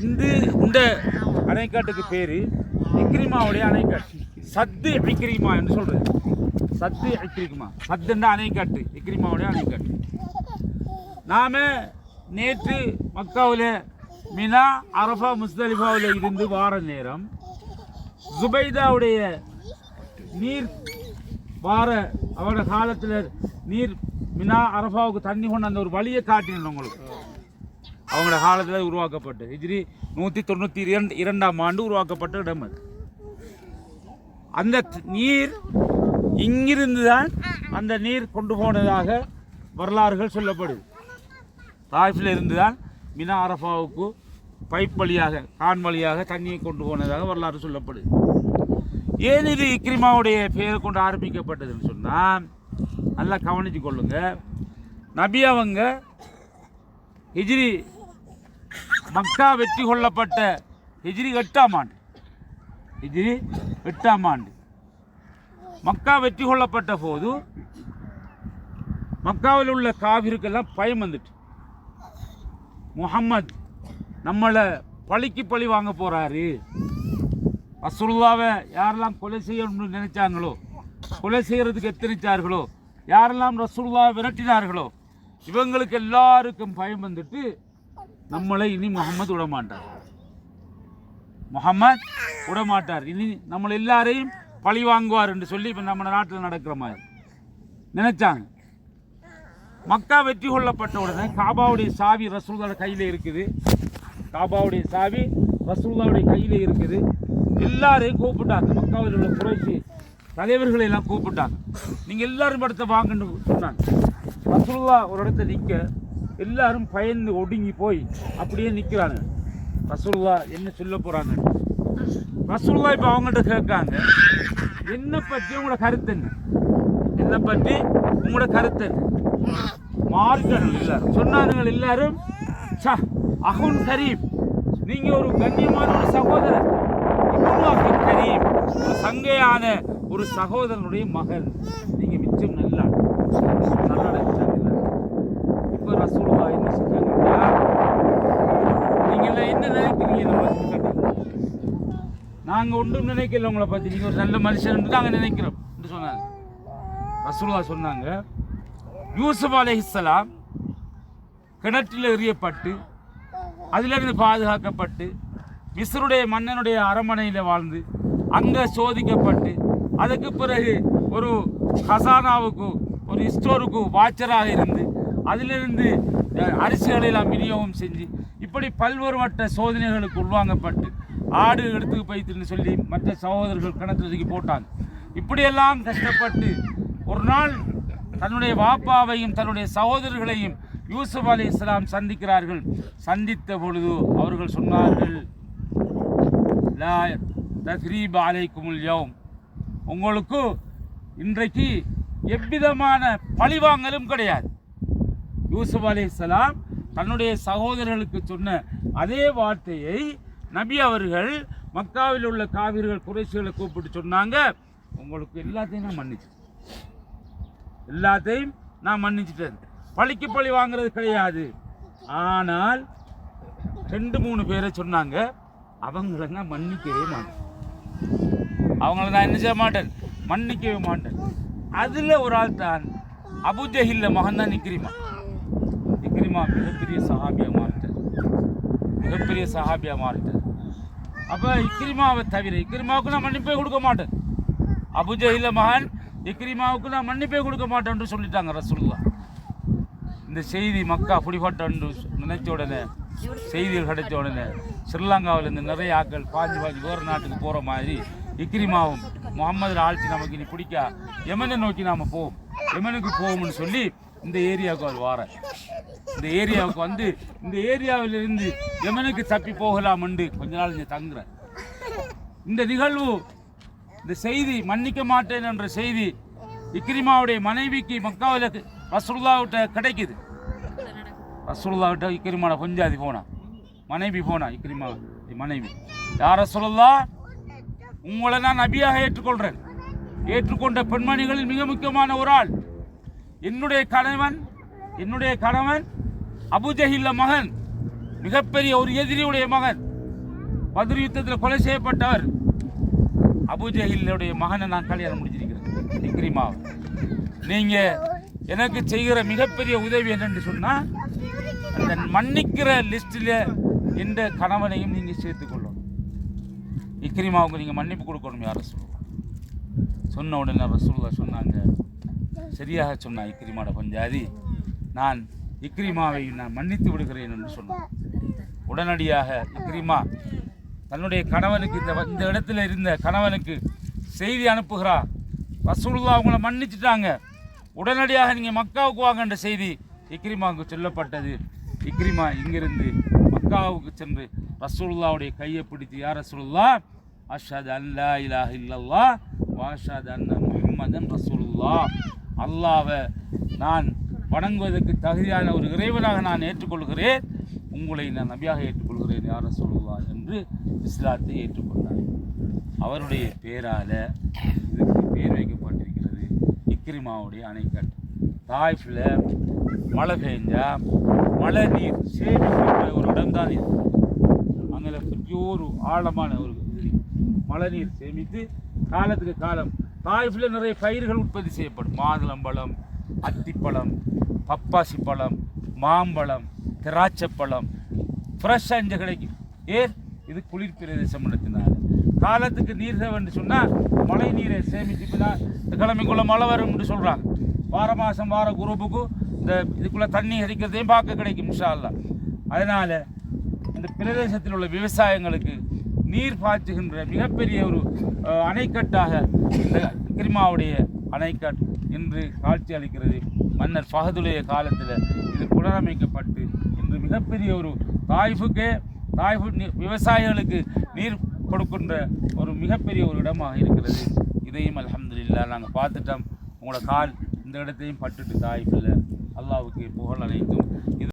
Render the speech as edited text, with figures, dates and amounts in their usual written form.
இந்த அணைக்காட்டுக்கு பேர் இக்ரிமாவுடைய அணைக்காட்டு. சத்து இக்ரிமா என்று சொல்கிறது. சத்து இக்ரிமா, சத்துன்ற அணைக்காட்டு, இக்ரிமாவுடைய அணைக்காட்டு. நாம் நேற்று மக்காவில் மினா அரஃபா முஸ்தலிஃபாவில் இருந்து வார நேரம் ஜுபைதாவுடைய நீர் வார அவரோட காலத்தில் நீர் மினா அரஃபாவுக்கு தண்ணி கொண்டு அந்த ஒரு வழியை காட்டினோம் உங்களுக்கு. அவங்களோட காலத்தில் உருவாக்கப்பட்டு ஹிஜ்ரி 192 ஆண்டு உருவாக்கப்பட்ட இடம் அது. அந்த நீர் இங்கிருந்து தான் அந்த நீர் கொண்டு போனதாக வரலாறுகள் சொல்லப்படுது. தாயிஃபில் இருந்து தான் மினா அரஃபாவுக்கு பைப் வழியாக கான் வழியாக தண்ணியை கொண்டு போனதாக வரலாறு சொல்லப்படுது. ஏன் இது இக்ரிமாவுடைய பெயரை கொண்டு ஆரம்பிக்கப்பட்டதுன்னு சொன்னால் நல்லா கவனித்து கொள்ளுங்க. நபி அவங்க ஹிஜ்ரி மக்கா வெற்றி கொள்ளப்பட்ட ஹிஜ்ரி 8ஆம் ஆண்டு, ஹிஜ்ரி 8ஆம் ஆண்டு மக்கா வெற்றி கொள்ளப்பட்ட போது மக்காவில் உள்ள காவிருக்கெல்லாம் பயம் வந்துட்டு, முஹம்மத் நம்மளை பழிக்கு பழி வாங்க போகிறாரு, ரசூலுல்லாவை யாரெல்லாம் கொலை செய்யணும்னு நினைச்சாங்களோ, கொலை செய்கிறதுக்கு எத்தனிச்சார்களோ, யாரெல்லாம் ரசூலுல்லாவை விரட்டினார்களோ, இவங்களுக்கு எல்லாருக்கும் பயம் வந்துட்டு நம்மளை இனி முஹம்மது விடமாட்டார், முஹம்மத் விடமாட்டார், இனி நம்மளை எல்லாரையும் பழி வாங்குவார் என்று சொல்லி இப்போ நம்ம நாட்டில் நடக்கிற மாதிரி நினைச்சாங்க. மக்கா வெற்றி கொள்ளப்பட்ட உடனே காபாவுடைய சாவி ரசூலுல்லாஹ் கையில் இருக்குது, காபாவுடைய சாவி ரசூலுல்லாஹ்வுடைய கையில் இருக்குது. எல்லாரையும் கூப்பிட்டாங்க, மக்காவில் உள்ள குறைஷி தலைவர்களை எல்லாம் கூப்பிட்டாங்க. நீங்கள் எல்லாரும் இடத்த வாங்கன்னு சொன்னாங்க. ரசூலுல்லாஹ் ஒரு இடத்த நிற்க எல்லாரும் பயந்து ஒடுங்கி போய் அப்படியே நிற்கிறாங்க. ரசூலுல்லாஹ் என்ன சொல்ல போகிறாங்க? ரசூலுல்லாஹ் இப்போ அவங்கள்ட்ட கேட்காங்க, என்னை பற்றி உங்களோட கருத்து என்ன, என்னை பற்றி உங்களோட கருத்து என்ன? மாறிட்டார்கள் எல்லாரும். சொன்னார்கள் எல்லாரும், சா அஹுன் கரீம், நீங்கள் ஒரு கண்ணியமான ஒரு சகோதரர், கரீம் ஒரு சங்கையான ஒரு சகோதரனுடைய மகன், நீங்க மிச்சம் நல்லா இப்ப ரசூலுல்லாஹ் என்ன சொன்னாங்கன்னா, நீங்க எல்லாம் என்ன நினைக்கிறீங்க? நாங்க ஒன்றும் நினைக்கல உங்களை பத்தி, நீங்க ஒரு நல்ல மனுஷன் நாங்க நினைக்கிறோம் என்று சொன்னாங்க. ரசூலுல்லாஹ் சொன்னாங்க, யூசுப் அலைஹிஸ்ஸலாம் கிணற்றில் எறியப்பட்டு அதிலிருந்து பாதுகாக்கப்பட்டு மிஸ்ருடைய மன்னனுடைய அரண்மனையில் வாழ்ந்து அங்கே சோதிக்கப்பட்டு அதுக்கு பிறகு ஒரு ஹசானாவுக்கு ஒரு ஸ்டோருக்கு வாட்சராக இருந்து அதிலிருந்து அரிசிகளை எல்லாம் விநியோகம் செஞ்சு இப்படி பல்வேறுபட்ட சோதனைகளுக்கு உள்வாங்கப்பட்டு ஆடு எடுத்துக்கு போய்த்துன்னு சொல்லி மற்ற சகோதரர்கள் கிணத்துல தூக்கி போட்டாங்க. இப்படியெல்லாம் கஷ்டப்பட்டு ஒரு நாள் தன்னுடைய வாப்பாவையும் தன்னுடைய சகோதரர்களையும் யூசுப் அலைஹிஸ்ஸலாம் சந்திக்கிறார்கள். சந்தித்த பொழுது அவர்கள் சொன்னார்கள், லா தஸ்ரீப அலைக்குமுல் யௌம், உங்களுக்கு இன்றைக்கு எவ்விதமான பழிவாங்கலும் கிடையாது. யூசுப் அலைஹிஸ்ஸலாம் தன்னுடைய சகோதரர்களுக்கு சொன்ன அதே வார்த்தையை நபி அவர்கள் மக்காவில் உள்ள காவிர்கள் குறைஷிகளை கூப்பிட்டு சொன்னாங்க, உங்களுக்கு எல்லாத்தையும் நான் மன்னிச்சிட்டேன், எல்லாத்தையும் நான் மன்னிச்சிட்டேன், பழிக்கு பழி வாங்குறது கிடையாது. ஆனால் 2-3 பேரை சொன்னாங்க, அவங்கள நான் மன்னிக்கவே மாட்டேன், அவங்கள நான் என்ன செய்ய மாட்டேன், மன்னிக்கவே மாட்டேன். அதில் ஒரு ஆள் தான் அபூஜஹில் மகன் தான் இக்ரிமா. இக்ரிமா மிகப்பெரிய சஹாபியாக மாறிட்டார், மிகப்பெரிய சஹாபியாக மாறிட்டார். அப்போ இக்ரிமாவை தவிர இக்ரிமாவுக்கு நான் மன்னிப்பே கொடுக்க மாட்டேன், அபூஜஹில் மகன் இக்ரிமாவுக்கு நான் மன்னிப்பே கொடுக்க மாட்டேன் சொல்லிட்டாங்க ரசூலுல்லாஹ். இந்த செய்தி மக்கா பிடிபட்டு நினைச்ச உடனே, செய்திகள் கிடைச்ச உடனே ஸ்ரீலங்காவிலேருந்து நிறைய ஆட்கள் பாஞ்சு வேறு நாட்டுக்கு போகிற மாதிரி இக்ரிமாவும் முகமது ஆட்சி நமக்கு இனி பிடிக்கா, யமனை நோக்கி நாம் போவோம், யமனுக்கு போவோம்னு சொல்லி இந்த ஏரியாவுக்கு அவர் வார, இந்த ஏரியாவுக்கு வந்து இந்த ஏரியாவிலிருந்து யமனுக்கு தப்பி போகலாம் என்று கொஞ்ச நாள் இங்கே தங்குறார். இந்த நிகழ்வு, இந்த செய்தி மன்னிக்க மாட்டேன் என்ற செய்தி இக்ரிமாவுடைய மனைவிக்கு மக்காவில் ரசூலுல்லாஹ்கிட்ட கிடைக்குது. ரசூலுல்லாஹ்கிட்ட இக்ரிமாவோட கொஞ்சாதி போனா, மனைவி போனா, இக்ரிமா மனைவி, யார் ரசூலுல்லாஹ், உங்களை நான் நபியாக ஏற்றுக்கொள்கிறேன், ஏற்றுக்கொண்ட பெண்மணிகளில் மிக முக்கியமான ஒரு ஆள், என்னுடைய கணவன் அபூஜஹில் மகன், மிகப்பெரிய ஒரு எதிரியுடைய மகன், பத்ர் யுத்தத்தில் கொலை செய்யப்பட்டவர். அபூஜஹிலுடைய மகனை நான் கல்யாணம் முடிச்சிருக்கிறேன், இக்ரிமாவை. நீங்கள் எனக்கு செய்கிற மிகப்பெரிய உதவி என்னென்று சொன்னால், அந்த மன்னிக்கிற லிஸ்ட்டில் எந்த கணவனையும் நீங்கள் சேர்த்துக்கொள்ளணும். இக்ரிமாவுக்கு நீங்கள் மன்னிப்பு கொடுக்கணும். யார் ரசூலுல்லாஹ் சொன்ன உடனே ரசூலுல்லாஹ் சொன்னாங்க, சரியாக சொன்னா இக்ரிமாவோட பஞ்சாதி, நான் இக்ரிமாவை நான் மன்னித்து விடுகிறேன் என்று சொன்னான். உடனடியாக இக்ரிமா தன்னுடைய கணவனுக்கு, இந்த இடத்துல இருந்த கணவனுக்கு செய்தி அனுப்புகிறார். ரசூலுல்லாஹ் அவங்கள மன்னிச்சுட்டாங்க, உடனடியாக நீங்கள் மக்காவுக்கு வாங்கன்ற செய்தி இக்ரிமாவுக்கு சொல்லப்பட்டது. இக்ரிமா இங்கிருந்து மக்காவுக்கு சென்று ரசூலுல்லாஹ்வுடைய கையை பிடித்து, யா ரசூலுல்லாஹ், அஷ்ஹது அன் லா இலாஹ இல்லல்லாஹ் வ அஷ்ஹது அன்ன முஹம்மதன் ரசூலுல்லாஹ், அல்லாஹ்வை நான் வணங்குவதற்கு தகுதியான ஒரு இறைவனாக நான் ஏற்றுக்கொள்கிறேன், உங்களை நான் நபியாக ஏற்றுக்கொள்கிறேன் யா ரசூலுல்லாஹ் என்று இஸ்லாத்தை ஏற்றுக்கொண்டார். அவருடைய பேரால் இதுக்கு பேர் வைக்கப்பட்டிருக்கிறது இக்ரிமாவுடைய அணைக்கட்டு. தாய்ஃபில் மழை பெஞ்சா மழை நீர் சேமிக்கின்ற ஒரு இடம்தான் இது. அங்கே பெரிய ஒரு ஆழமான ஒரு மழை நீர் சேமித்து காலத்துக்கு காலம் தாய்ஃபில் நிறைய பயிர்கள் உற்பத்தி செய்யப்படும். மாதுளம்பழம், அத்திப்பழம், பப்பாசி பழம், மாம்பழம், திராட்சைப்பழம் ஃப்ரெஷ்ஷாக இங்கே கிடைக்கும். ஏன்? இது குளிர் பிரதேசம் நடத்தினார். காலத்துக்கு நீர் தேவைன்னு சொன்னால் மழை நீரை சேமிச்சுன்னா இந்த கிழமைக்குள்ளே மழை வரும்னு சொல்கிறாங்க. வார மாதம் வார குரூப்புக்கு இந்த இதுக்குள்ளே தண்ணி அடிக்கிறதையும் பார்க்க கிடைக்கும் இன்ஷா அல்லாஹ். அதனால் இந்த பிரதேசத்தில் உள்ள விவசாயங்களுக்கு நீர் பாய்ச்சுகின்ற மிகப்பெரிய ஒரு அணைக்கட்டாக இந்த இக்ரிமாவுடைய அணைக்கட்டு இன்று காட்சி அளிக்கிறது. மன்னர் ஃபஹதுடைய காலத்தில் இது புனரமைக்கப்பட்டு இன்று மிகப்பெரிய ஒரு தாய்ஃபுக்கு விவசாயிகளுக்கு நீர் கொடுக்கின்ற ஒரு மிகப்பெரிய ஒரு இடமாக இருக்கிறது. இதையும் அல்ஹம்துலில்லாஹ் நாங்கள் பார்த்துட்டோம். உங்களோட கால் இந்த இடத்தையும் பட்டுட்டு தாய்ஃபில் அல்லாஹ்வுக்கு புகழ் அனைத்தும். இது